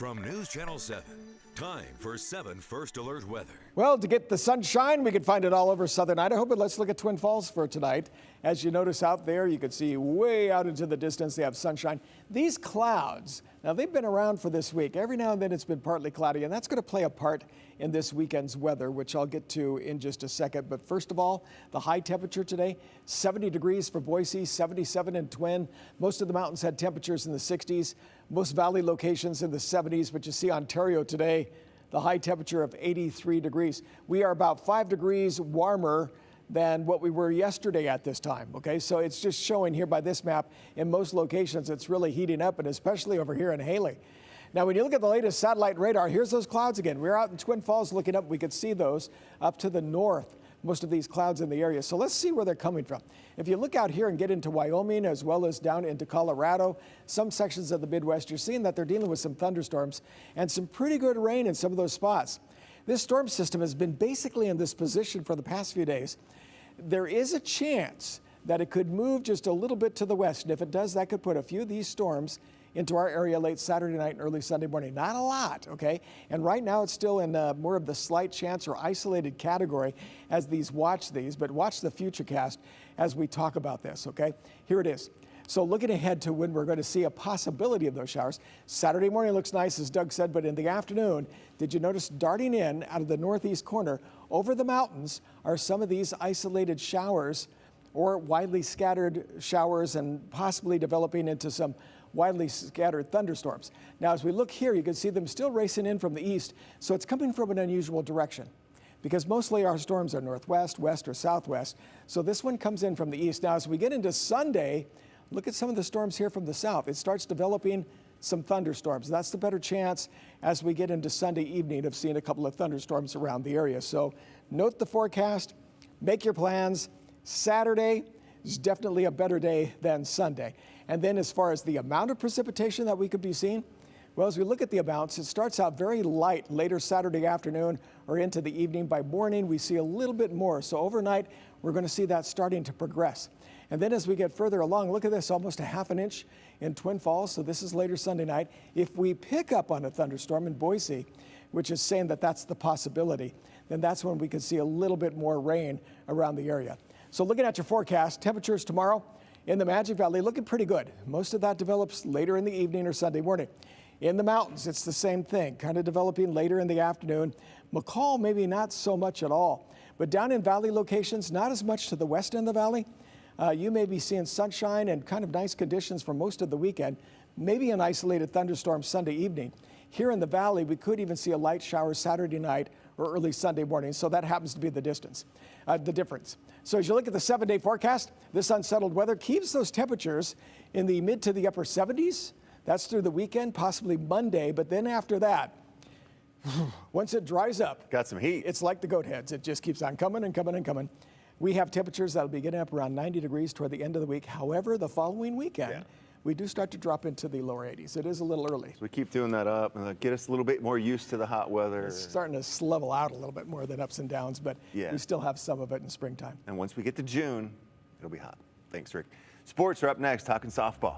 From News Channel 7, time for 7 First Alert weather. Well, to get the sunshine, we could find it all over southern Idaho, but let's look at Twin Falls for tonight. As you notice out there, you can see way out into the distance, they have sunshine. These clouds, now they've been around for this week. Every now and then it's been partly cloudy, and that's going to play a part in this weekend's weather, which I'll get to in just a second. But first of all, the high temperature today, 70 degrees for Boise, 77 in Twin. Most of the mountains had temperatures in the 60s. Most valley locations in the 70s, but you see Ontario today, the high temperature of 83 degrees. We are about 5 degrees warmer than what we were yesterday at this time, okay? So it's just showing here by this map, in most locations, it's really heating up, and especially over here in Haley. Now, when you look at the latest satellite radar, here's those clouds again. We're out in Twin Falls looking up. We could see those up to the north, most of these clouds in the area. So let's see where they're coming from. If you look out here and get into Wyoming as well as down into Colorado, some sections of the Midwest, you're seeing that they're dealing with some thunderstorms and some pretty good rain in some of those spots. This storm system has been basically in this position for the past few days. There is a chance that it could move just a little bit to the west. And if it does, that could put a few of these storms into our area late Saturday night and early Sunday morning. Not a lot, okay? And right now it's still in more of the slight chance or isolated category as these watch these, but watch the FUTURECAST as we talk about this, okay? Here it is. So looking ahead to when we're going to see a possibility of those showers. Saturday morning looks nice, as Doug said, but in the afternoon, did you notice darting in out of the northeast corner over the mountains are some of these isolated showers or widely scattered showers and possibly developing into some widely scattered thunderstorms. Now, as we look here, you can see them still racing in from the east, so it's coming from an unusual direction because mostly our storms are northwest, west, or southwest. So this one comes in from the east. Now, as we get into Sunday, look at some of the storms here from the south. It starts developing some thunderstorms. That's the better chance as we get into Sunday evening of seeing a couple of thunderstorms around the area. So note the forecast, make your plans. Saturday is definitely a better day than Sunday. And then as far as the amount of precipitation that we could be seeing, well, as we look at the amounts, it starts out very light later Saturday afternoon or into the evening. By morning, we see a little bit more. So overnight, we're going to see that starting to progress. And then as we get further along, look at this, almost a half an inch in Twin Falls. So this is later Sunday night. If we pick up on a thunderstorm in Boise, which is saying that that's the possibility, then that's when we could see a little bit more rain around the area. So looking at your forecast, temperatures tomorrow in the Magic Valley looking pretty good. Most of that develops later in the evening or Sunday morning. In the mountains, it's the same thing, kind of developing later in the afternoon. McCall, maybe not so much at all. But down in valley locations, not as much to the west end of the valley. You may be seeing sunshine and kind of nice conditions for most of the weekend. Maybe an isolated thunderstorm Sunday evening. Here in the valley, we could even see a light shower Saturday night or early Sunday morning. So that happens to be the difference. So as you look at the 7-day forecast, this unsettled weather keeps those temperatures in the mid to the upper 70s. That's through the weekend, possibly Monday. But then after that, once it dries up, got some heat. It's like the goat heads. It just keeps on coming and coming and coming. We have temperatures that'll be getting up around 90 degrees toward the end of the week. However, the following weekend, we do start to drop into the lower 80s. It is a little early. So we keep doing that up and get us a little bit more used to the hot weather. It's starting to level out a little bit more than ups and downs, but we still have some of it in springtime. And once we get to June, it'll be hot. Thanks, Rick. Sports are up next, talking softball.